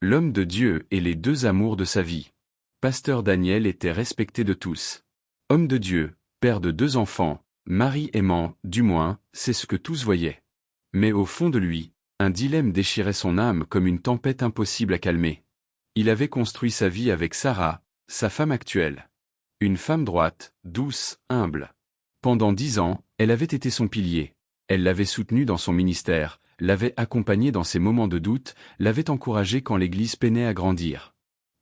l'homme de Dieu et les deux amours de sa vie. Pasteur Daniel était respecté de tous. Homme de Dieu, père de 2 enfants, mari aimant, du moins, c'est ce que tous voyaient. Mais au fond de lui, un dilemme déchirait son âme comme une tempête impossible à calmer. Il avait construit sa vie avec Sarah, sa femme actuelle. Une femme droite, douce, humble. Pendant 10 ans, elle avait été son pilier. Elle l'avait soutenu dans son ministère, l'avait accompagné dans ses moments de doute, l'avait encouragé quand l'Église peinait à grandir.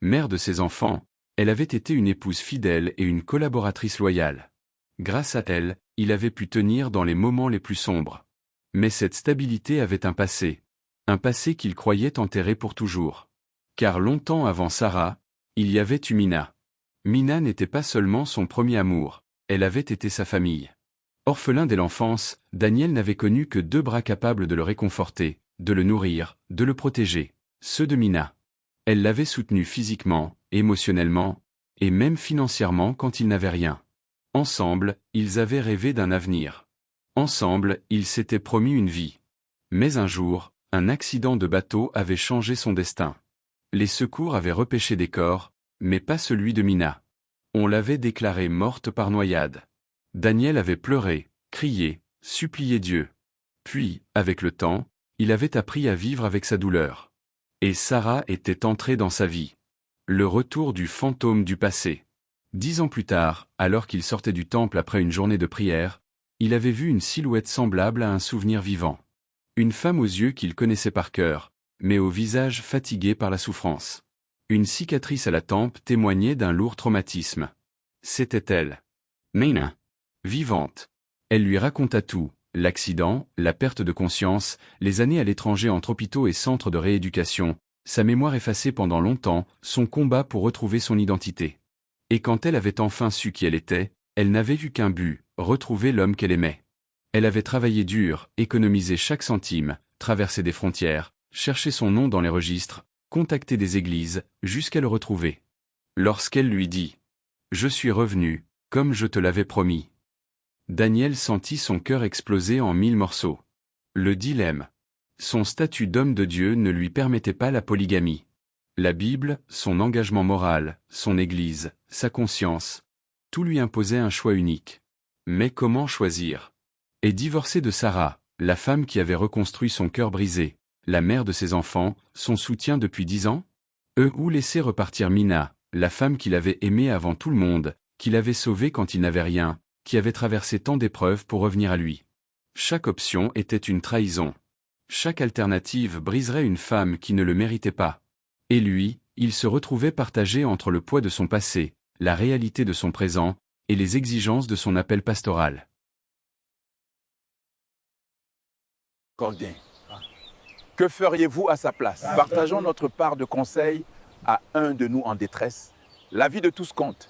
Mère de ses enfants, elle avait été une épouse fidèle et une collaboratrice loyale. Grâce à elle, il avait pu tenir dans les moments les plus sombres. Mais cette stabilité avait un passé qu'il croyait enterré pour toujours. Car longtemps avant Sarah, il y avait eu Mina. Mina n'était pas seulement son premier amour, elle avait été sa famille. Orphelin dès l'enfance, Daniel n'avait connu que 2 bras capables de le réconforter, de le nourrir, de le protéger, ceux de Mina. Elle l'avait soutenu physiquement, émotionnellement, et même financièrement quand il n'avait rien. Ensemble, ils avaient rêvé d'un avenir. Ensemble, ils s'étaient promis une vie. Mais un jour, un accident de bateau avait changé son destin. Les secours avaient repêché des corps, mais pas celui de Mina. On l'avait déclarée morte par noyade. Daniel avait pleuré, crié, supplié Dieu. Puis, avec le temps, il avait appris à vivre avec sa douleur. Et Sarah était entrée dans sa vie. Le retour du fantôme du passé. 10 ans plus tard, alors qu'il sortait du temple après une journée de prière, il avait vu une silhouette semblable à un souvenir vivant. Une femme aux yeux qu'il connaissait par cœur, mais au visage fatigué par la souffrance. Une cicatrice à la tempe témoignait d'un lourd traumatisme. C'était elle. Mina. Vivante. Elle lui raconta tout, l'accident, la perte de conscience, les années à l'étranger entre hôpitaux et centres de rééducation, sa mémoire effacée pendant longtemps, son combat pour retrouver son identité. Et quand elle avait enfin su qui elle était, elle n'avait eu qu'un but, retrouver l'homme qu'elle aimait. Elle avait travaillé dur, économisé chaque centime, traversé des frontières, cherché son nom dans les registres, contacté des églises, jusqu'à le retrouver. Lorsqu'elle lui dit « Je suis revenu, comme je te l'avais promis », Daniel sentit son cœur exploser en 1000 morceaux. Le dilemme. Son statut d'homme de Dieu ne lui permettait pas la polygamie. La Bible, son engagement moral, son Église, sa conscience, tout lui imposait un choix unique. Mais comment choisir? Et divorcé de Sarah, la femme qui avait reconstruit son cœur brisé, la mère de ses enfants, son soutien depuis 10 ans? Ou laisser repartir Mina, la femme qu'il avait aimée avant tout le monde, qu'il avait sauvée quand il n'avait rien, qui avait traversé tant d'épreuves pour revenir à lui. Chaque option était une trahison. Chaque alternative briserait une femme qui ne le méritait pas. Et lui, il se retrouvait partagé entre le poids de son passé, la réalité de son présent, et les exigences de son appel pastoral. Cordin, que feriez-vous à sa place? Partageons notre part de conseils à un de nous en détresse. La vie de tous compte.